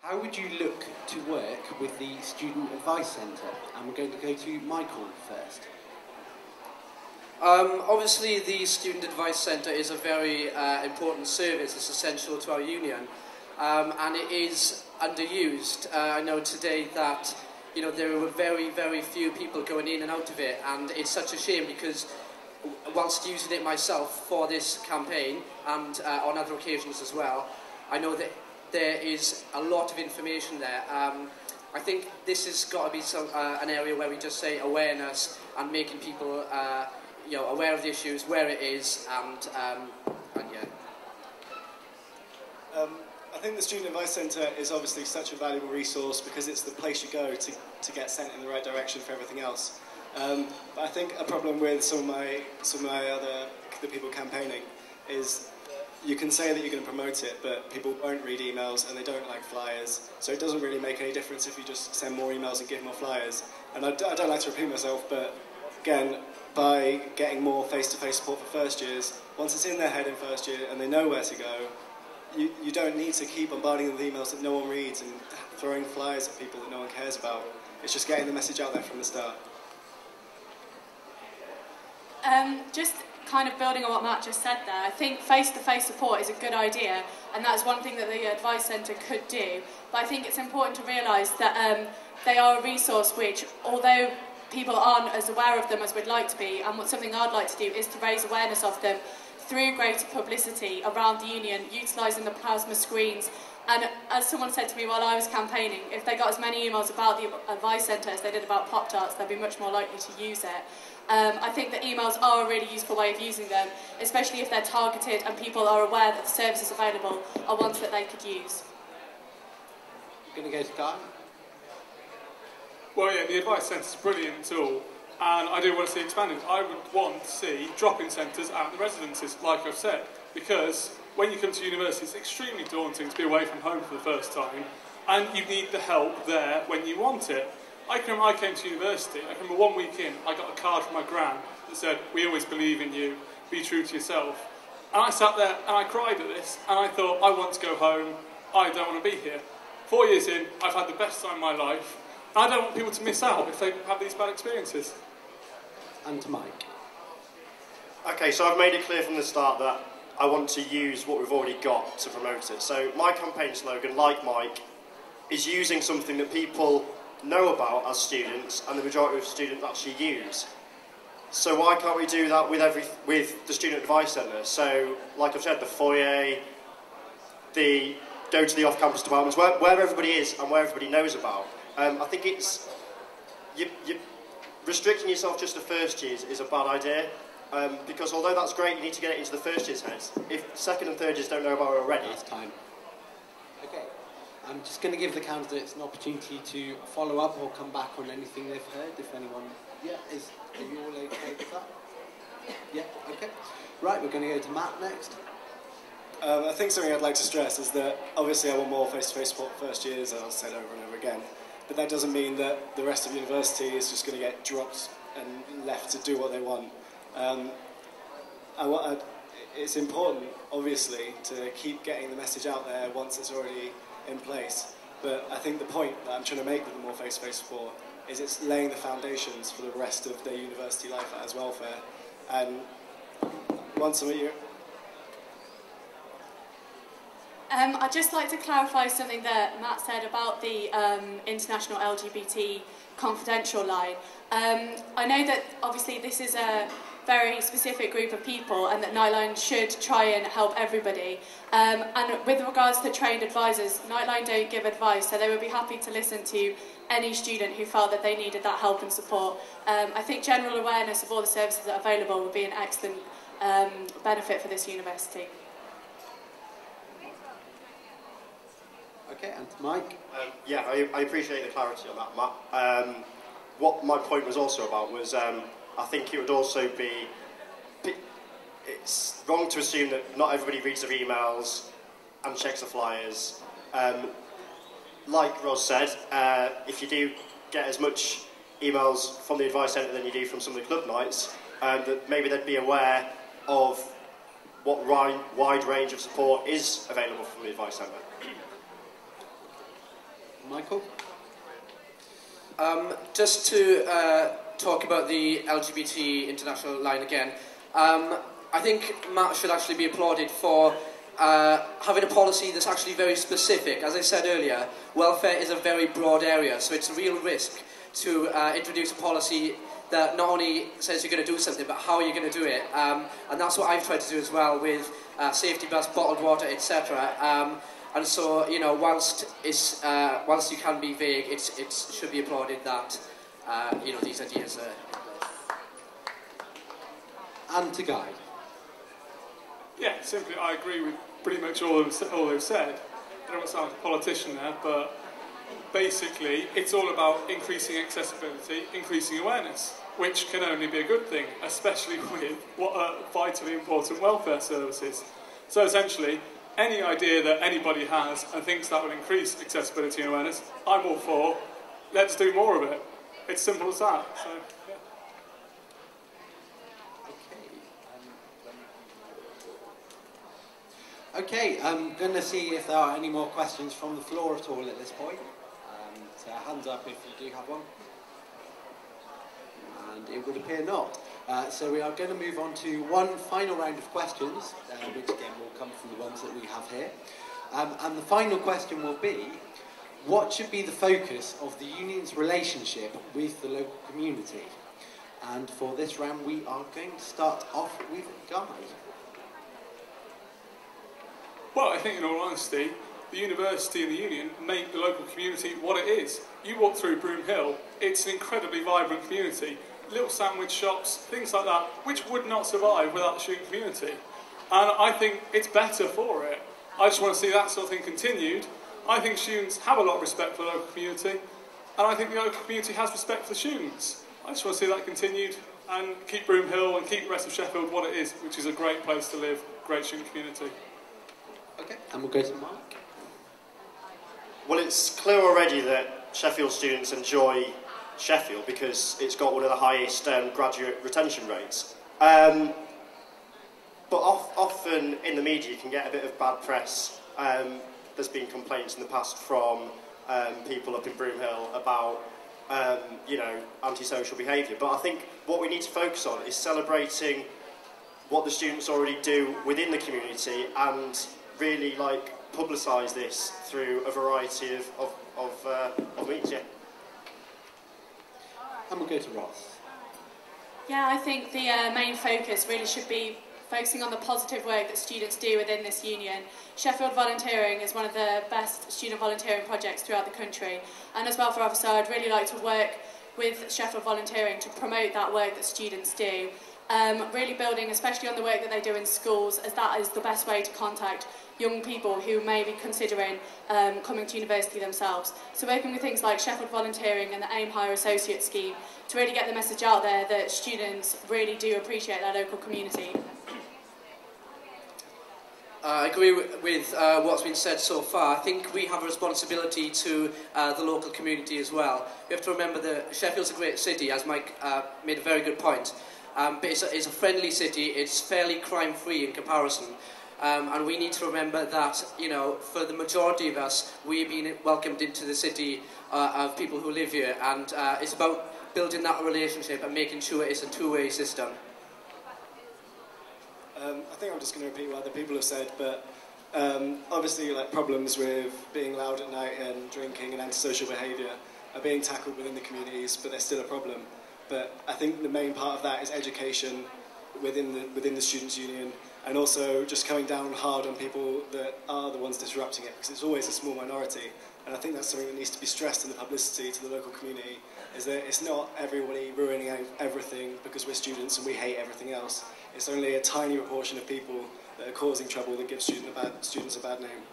How would you look to work with the Student Advice Centre? And we're going to go to Michael first. Obviously, the Student Advice Centre is a very important service. It's essential to our union, and it is underused. I know today that there were very, very few people going in and out of it, and it's such a shame because whilst using it myself for this campaign and on other occasions as well, I know that there is a lot of information there. I think this has got to be an area where we just say awareness and making people aware of the issues, where it is, and yeah. I think the Student Advice Centre is obviously such a valuable resource because it's the place you go to get sent in the right direction for everything else. But I think a problem with some of my the people campaigning is you can say that you're going to promote it, but people won't read emails and they don't like flyers, so it doesn't really make any difference if you just send more emails and give more flyers. And I don't like to repeat myself, but again, by getting more face-to-face support for first years, once it's in their head in first year and they know where to go, you don't need to keep bombarding them with emails that no one reads and throwing flyers at people that no one cares about. It's just getting the message out there from the start. Just kind of building on what Matt just said there, I think face-to-face support is a good idea, and that's one thing that the Advice Centre could do. But I think it's important to realise that they are a resource which, although people aren't as aware of them as we'd like to be, and something I'd like to do is to raise awareness of them through greater publicity around the union, utilising the plasma screens. And as someone said to me while I was campaigning, if they got as many emails about the Advice Centre as they did about Pop-Tarts, they'd be much more likely to use it. I think that emails are a really useful way of using them, especially if they're targeted and people are aware that the services available are ones that they could use. Going to go to Guy? Well, yeah, the Advice Centre is a brilliant tool, and I do want to see expanded. I would want to see drop-in centres at the residences, like I've said, because when you come to university, it's extremely daunting to be away from home for the first time, and you need the help there when you want it. I came to university, I remember 1 week in, I got a card from my gran that said, "We always believe in you, be true to yourself." And I sat there and I cried at this, and I thought, I want to go home, I don't want to be here. 4 years in, I've had the best time of my life, and I don't want people to miss out if they have these bad experiences. And to Mike. Okay, so I've made it clear from the start that I want to use what we've already got to promote it. So my campaign slogan, like Mike, is using something that people know about as students and the majority of students actually use. So why can't we do that with the Student Advice Centre? So, like I've said, the foyer, go to the off-campus departments, where everybody is and where everybody knows about. I think it's you restricting yourself just to first years is a bad idea, because although that's great, you need to get it into the first year's heads. If second and third years don't know about it already, Last time. Okay. I'm just going to give the candidates an opportunity to follow up or come back on anything they've heard, if anyone... Yeah, are you all okay with that? Yeah, okay. Right, we're going to go to Matt next. I think something I'd like to stress is that obviously I want more face-to-face support for first years, as I've said over and over again, but that doesn't mean that the rest of university is just going to get dropped and left to do what they want. It's important, obviously, to keep getting the message out there once it's already in place, but I think the point that I'm trying to make with the more face-to-face support is it's laying the foundations for the rest of their university life as welfare. And once a year... I'd just like to clarify something that Matt said about the International LGBT Confidential line. I know that obviously this is a very specific group of people and that Nightline should try and help everybody. And with regards to trained advisors, Nightline don't give advice, so they would be happy to listen to any student who felt that they needed that help and support. I think general awareness of all the services that are available would be an excellent benefit for this university. Okay, and Mike? yeah, I appreciate the clarity on that, Matt. What my point was also about was I think it would also be... It's wrong to assume that not everybody reads their emails and checks the flyers. Like Ros said, if you do get as much emails from the Advice Centre than you do from some of the club nights, that maybe they'd be aware of what wide range of support is available from the Advice Centre. Michael? Just to talk about the LGBT international line again, I think Matt should actually be applauded for having a policy that's actually very specific. As I said earlier, welfare is a very broad area, so it's a real risk to introduce a policy that not only says you're going to do something, but how you're going to do it. And that's what I've tried to do as well with safety belts, bottled water, etc. And so, you know, whilst you can be vague, it should be applauded that, you know, these ideas are in place. And to Guy. Yeah, simply I agree with pretty much all they've said. I don't want to sound like a politician there, but basically it's all about increasing accessibility, increasing awareness, which can only be a good thing, especially with what are vitally important welfare services. So essentially, any idea that anybody has and thinks that will increase accessibility and awareness, I'm all for. Let's do more of it. It's simple as that. So, yeah. Okay, I'm going to see if there are any more questions from the floor at all at this point. So hands up if you do have one. And it would appear not. So we are going to move on to one final round of questions, which again will come from the ones that we have here. And the final question will be, what should be the focus of the union's relationship with the local community? And for this round we are going to start off with Guy. Well, I think in all honesty, the university and the union make the local community what it is. You walk through Broom Hill, it's an incredibly vibrant community. Little sandwich shops, things like that, which would not survive without the student community. And I think it's better for it. I just want to see that sort of thing continued. I think students have a lot of respect for the local community, and I think the local community has respect for students. I just want to see that continued and keep Broom Hill and keep the rest of Sheffield what it is, which is a great place to live, great student community. Okay, and we'll go to Mark. Well, it's clear already that Sheffield students enjoy Sheffield because it's got one of the highest graduate retention rates. But often in the media you can get a bit of bad press. There's been complaints in the past from people up in Broom Hill about you know, antisocial behaviour. But I think what we need to focus on is celebrating what the students already do within the community and really like publicise this through a variety of media. And we'll go to Ross. Yeah, I think the main focus really should be focusing on the positive work that students do within this union. Sheffield Volunteering is one of the best student volunteering projects throughout the country, and as Welfare Officer I'd really like to work with Sheffield Volunteering to promote that work that students do. Really building especially on the work that they do in schools, as that is the best way to contact young people who may be considering coming to university themselves. So working with things like Sheffield Volunteering and the Aim Higher Associate Scheme to really get the message out there that students really do appreciate their local community. I agree with what's been said so far. I think we have a responsibility to the local community as well. We have to remember that Sheffield's a great city, as Mike made a very good point. But it's a friendly city, it's fairly crime-free in comparison. And we need to remember that, you know, for the majority of us, we've been welcomed into the city of people who live here. And it's about building that relationship and making sure it's a two-way system. I think I'm just going to repeat what other people have said, but obviously like problems with being loud at night and drinking and antisocial behaviour are being tackled within the communities, but they're still a problem. But I think the main part of that is education within the Students' Union, and also just coming down hard on people that are the ones disrupting it, because it's always a small minority. And I think that's something that needs to be stressed in the publicity to the local community, is that it's not everybody ruining everything because we're students and we hate everything else. It's only a tiny proportion of people that are causing trouble that gives students a bad name.